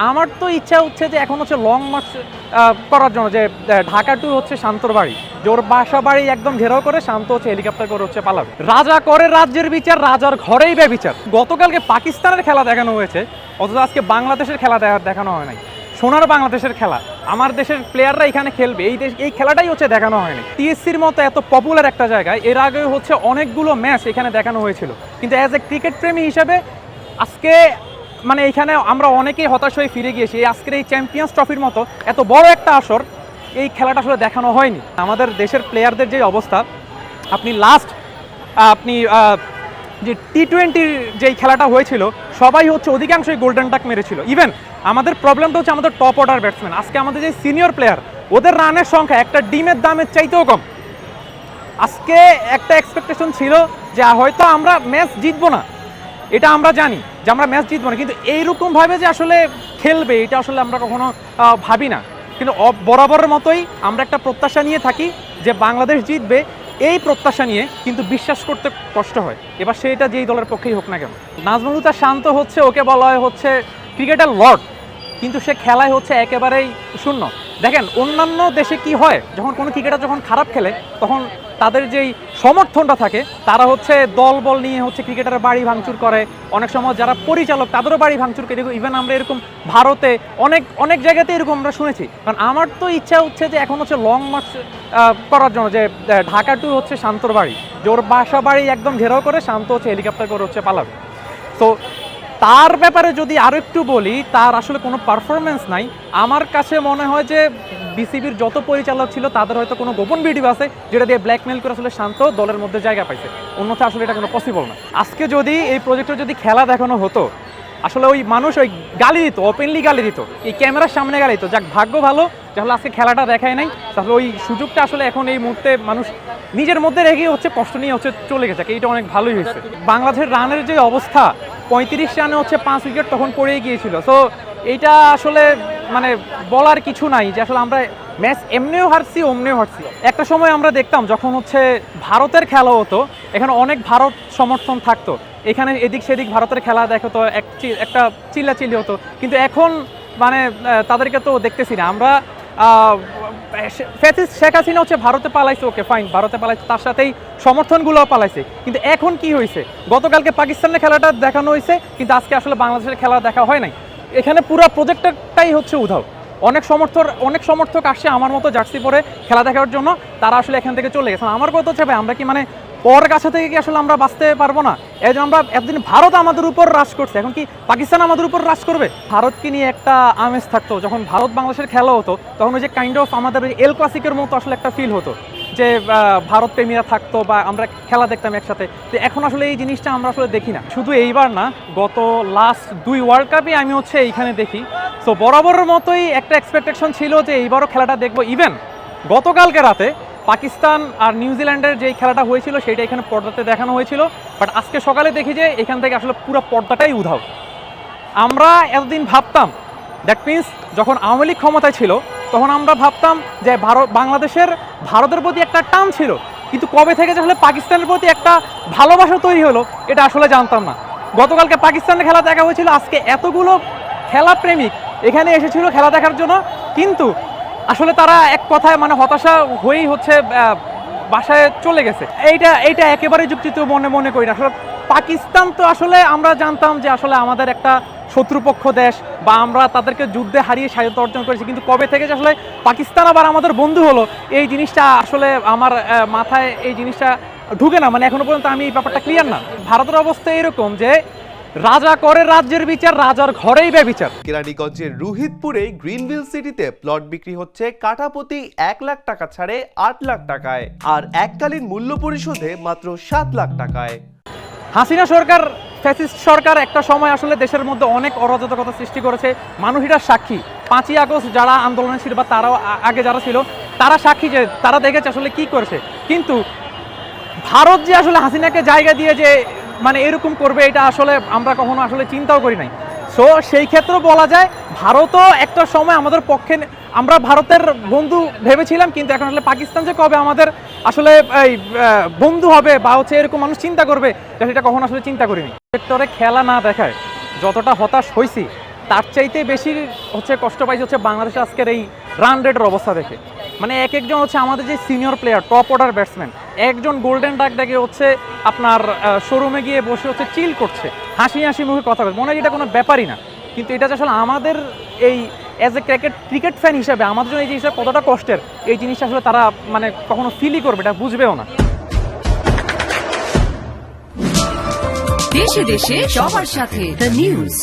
আমার তো ইচ্ছা হচ্ছে যে এখন হচ্ছে লং মার্চ করার জন্য, যে ঢাকা টু হচ্ছে শান্তর বাড়ি, যে ওর বাসা বাড়ি একদম ঘেরাও করে শান্ত হচ্ছে হেলিকপ্টার করে হচ্ছে পালাবে। রাজা করে রাজ্যের বিচার, রাজার ঘরেই বে বিচার। গতকালকে পাকিস্তানের খেলা দেখানো হয়েছে, অথচ আজকে বাংলাদেশের খেলা দেখানো হয় নাই। সোনার বাংলাদেশের খেলা, আমার দেশের প্লেয়াররা এখানে খেলবে, এই খেলাটাই হচ্ছে দেখানো হয়নি। টিএসসির মতো এত পপুলার একটা জায়গায় এর আগে হচ্ছে অনেকগুলো ম্যাচ এখানে দেখানো হয়েছিল, কিন্তু অ্যাজ এ ক্রিকেট প্রেমী হিসেবে আজকে মানে এইখানে আমরা অনেকেই হতাশ হয়ে ফিরে গিয়েছি। আজকের এই চ্যাম্পিয়ন্স ট্রফির মতো এত বড় একটা আসর এই খেলাটা আসলে দেখানো হয়নি। আমাদের দেশের প্লেয়ারদের যে অবস্থা, আপনি যে টি-20 যেই খেলাটা হয়েছিল সবাই হচ্ছে অধিকাংশই গোল্ডেন ডাক মেরেছিল। ইভেন আমাদের প্রবলেমটা হচ্ছে আমাদের টপ অর্ডার ব্যাটসম্যান, আজকে আমাদের যে সিনিয়র প্লেয়ার ওদের রানের সংখ্যা একটা ডিমের দামের চাইতেও কম। আজকে একটা এক্সপেকটেশন ছিল যে হয়তো আমরা ম্যাচ জিতবো না, এটা আমরা জানি যে আমরা ম্যাচ জিতবো না, কিন্তু এইরকমভাবে যে আসলে খেলবে এটা আসলে আমরা কখনো ভাবি না। কিন্তু বরাবরের মতোই আমরা একটা প্রত্যাশা নিয়ে থাকি যে বাংলাদেশ জিতবে, এই প্রত্যাশা নিয়ে কিন্তু বিশ্বাস করতে কষ্ট হয়। এবার সেটা যেই দলের পক্ষেই হোক না কেন। নাজমুল হুদা শান্ত হচ্ছে, ওকে বলা হয় হচ্ছে ক্রিকেটার লর্ড, কিন্তু সে খেলায় হচ্ছে একেবারেই শূন্য। দেখেন অন্যান্য দেশে কি হয়, যখন কোনো ক্রিকেটার যখন খারাপ খেলে তখন তাদের যেই সমর্থনটা থাকে তারা হচ্ছে দল বল নিয়ে হচ্ছে ক্রিকেটারের বাড়ি ভাঙচুর করে, অনেক সময় যারা পরিচালক তাদেরও বাড়ি ভাঙচুর করে। ইভেন আমরা এরকম ভারতে অনেক জায়গাতে এরকম আমরা শুনেছি। কারণ আমার তো ইচ্ছা হচ্ছে যে এখন হচ্ছে লং মার্চ করার জন্য, যে ঢাকা টু হচ্ছে শান্তর বাড়ি, যে ওর বাসা বাড়ি একদম ঘেরাও করে শান্ত হচ্ছে হেলিকপ্টার করে হচ্ছে পালাবে। তো তার ব্যাপারে যদি আরও একটু বলি, তার আসলে কোনো পারফরমেন্স নাই। আমার কাছে মনে হয় যে বিসিবির যত পরিচালক ছিল তাদের হয়তো কোনো গোপন ভিডিও আছে যেটা দিয়ে ব্ল্যাকমেল করে আসলে শান্ত দলের মধ্যে জায়গা পাইছে, অন্যথা আসলে এটা কোনো পসিবল না। আজকে যদি এই প্রজেক্টে যদি খেলা দেখানো হতো, আসলে ওই মানুষ ওই গালি দিত, ওপেনলি গালি দিত, এই ক্যামেরার সামনে গালি দিত। যাক ভাগ্য ভালো তাহলে আজকে খেলাটা দেখায় নাই, তাহলে ওই সুযোগটা আসলে এখন এই মুহূর্তে মানুষ নিজের মধ্যে রেখে হচ্ছে কষ্ট নিয়ে হচ্ছে চলে গেছে। এইটা অনেক ভালোই হয়েছে। বাংলাদেশের রানের যে অবস্থা, 35 রানে হচ্ছে 5 উইকেট তখন পড়ে গিয়েছিল। সো এইটা আসলে মানে বলার কিছু নাই যে আসলে আমরা ম্যাচ এমনিও হারছি অমনিও হারছি। একটা সময় আমরা দেখতাম যখন হচ্ছে ভারতের খেলা হতো, এখানে অনেক ভারত সমর্থন থাকতো, এখানে এদিক সেদিক ভারতের খেলা দেখতো, একটা চিল্লাচিল্লি হতো। কিন্তু এখন মানে তাদেরকে তো দেখতেছি না আমরা। শেখ হাসিনা হচ্ছে ভারতে পালাইছে, ওকে ফাইন, ভারতে পালাইছে, তার সাথেই সমর্থনগুলো পালাইছে। কিন্তু এখন কি হয়েছে, গতকালকে পাকিস্তানের খেলাটা দেখানো হয়েছে, কিন্তু আজকে আসলে বাংলাদেশের খেলা দেখা হয় নাই। এখানে পুরো প্রজেক্টটাই হচ্ছে উধাও। অনেক সমর্থক আসছে আমার মতো জার্সি পরে খেলা দেখার জন্য, তারা আসলে এখান থেকে চলে গেছে। আমার কথা হচ্ছে ভাই, আমরা কি মানে পরের কাছে থেকে কি আসলে আমরা বাঁচতে পারবো না? এই যে আমরা এতদিন ভারত আমাদের উপর রাজ করছে, এখন কি পাকিস্তান আমাদের উপর রাজ করবে? ভারতকে নিয়ে একটা আমেজ থাকতো যখন ভারত বাংলাদেশের খেলা হতো, তখন ওই যে কাইন্ড অফ আমাদের ওই এল ক্লাসিকের মতো আসলে একটা ফিল হতো, যে ভারত প্রেমীরা থাকতো বা আমরা খেলা দেখতাম একসাথে। তো এখন আসলে এই জিনিসটা আমরা আসলে দেখি না। শুধু এইবার না, গত লাস্ট 2 ওয়ার্ল্ড কাপে আমি হচ্ছে এইখানে দেখি। সো বরাবরের মতোই একটা এক্সপেকটেশন ছিল যে এইবারও খেলাটা দেখবো। ইভেন গতকালকে রাতে পাকিস্তান আর নিউজিল্যান্ডের যেই খেলাটা হয়েছিল সেটা এখানে পর্দাতে দেখানো হয়েছিল, বাট আজকে সকালে দেখি যে এখান থেকে আসলে পুরো পর্দাটাই উধাও। আমরা এতদিন ভাবতাম, দ্যাট মিনস যখন আওয়ামী লীগ ক্ষমতায় ছিল তখন আমরা ভাবতাম যে ভারতের প্রতি একটা টান ছিল, কিন্তু কবে থেকে যে আসলে পাকিস্তানের প্রতি একটা ভালোবাসা তৈরি হলো এটা আসলে জানতাম না। গতকালকে পাকিস্তানের খেলা দেখা হয়েছিল, আজকে এতগুলো খেলা প্রেমিক এখানে এসেছিল খেলা দেখার জন্য, কিন্তু আসলে তারা এক কথায় মানে হতাশা হয়েই হচ্ছে বাসায় চলে গেছে। এইটা একেবারে যুক্তিত মনে করি না। আসলে পাকিস্তান তো আসলে আমরা জানতাম যে আসলে আমাদের একটা শত্রুপক্ষ দেশ, বা আমরা তাদেরকে যুদ্ধে হারিয়ে স্বায়ত্ত অর্জন করেছি, কিন্তু কবে থেকে যে আসলে পাকিস্তান আবার আমাদের বন্ধু হলো এই জিনিসটা আসলে আমার মাথায় এই জিনিসটা ঢুকে না। মানে এখনো পর্যন্ত আমি এই ব্যাপারটা ক্লিয়ার না। ভারতের অবস্থা এরকম যে রাজা করে রাজ্যের বিচার, রাজার ঘরেই বে বিচার। কেরানীগঞ্জের রুহিতপুরে গ্রিনভিল সিটিতে প্লট বিক্রি হচ্ছে কাঠাপ্রতি 1 লাখ টাকা ছাড়ে 8 লাখ টাকায়, আর এককালীন মূল্য পরিশোধে মাত্র 7 লাখ টাকায়। হাসিনা সরকার, ফ্যাসিস্ট সরকার একটা সময় আসলে দেশের মধ্যে অনেক অরাজকতা সৃষ্টি করেছে। মানুষ এটার সাক্ষী। 5ই আগস্ট যারা আন্দোলনে ছিল বা তারাও আগে যারা ছিল তারা সাক্ষী যে তারা দেখেছে আসলে কি করেছে। কিন্তু ভারত যে আসলে হাসিনাকে জায়গা দিয়ে যে মানে এরকম করবে এটা আসলে আমরা কখনো আসলে চিন্তাও করি নাই। সো সেই ক্ষেত্রে বলা যায় ভারতও একটা সময় আমাদের পক্ষে, আমরা ভারতের বন্ধু ভেবেছিলাম, কিন্তু এখন আসলে পাকিস্তান যে কবে আমাদের আসলে এই বন্ধু হবে বা হচ্ছে এরকম মানুষ চিন্তা করবে সেটা কখনো আসলে চিন্তা করিনি। সেক্টরে খেলা না দেখায় যতটা হতাশ হয়েছি, তার চাইতে বেশি হচ্ছে কষ্ট পাইছে হচ্ছে বাংলাদেশে আজকের এই রান রেটের অবস্থা দেখে। মানে এক একজন হচ্ছে আমাদের যে senior player top order batsman, একজন গোল্ডেন ডাক দেখে হচ্ছে আপনার শোরুমে গিয়ে বসে হচ্ছে চিল করছে, হাসি হাসি মুখে কথা বলছে, মনে হয় এটা কোনো ব্যাপারই না। কিন্তু এটা যে আসলে আমাদের এই অ্যাজ এ ক্রিকেট ফ্যান হিসাবে আমাদের জন্য এই জিনিসটা কতটা কষ্টের, এই জিনিসটা আসলে তারা মানে কখনো ফিলই করবে, এটা বুঝবেও না। দেশে দেশে সবার সাথে দ্য নিউজ।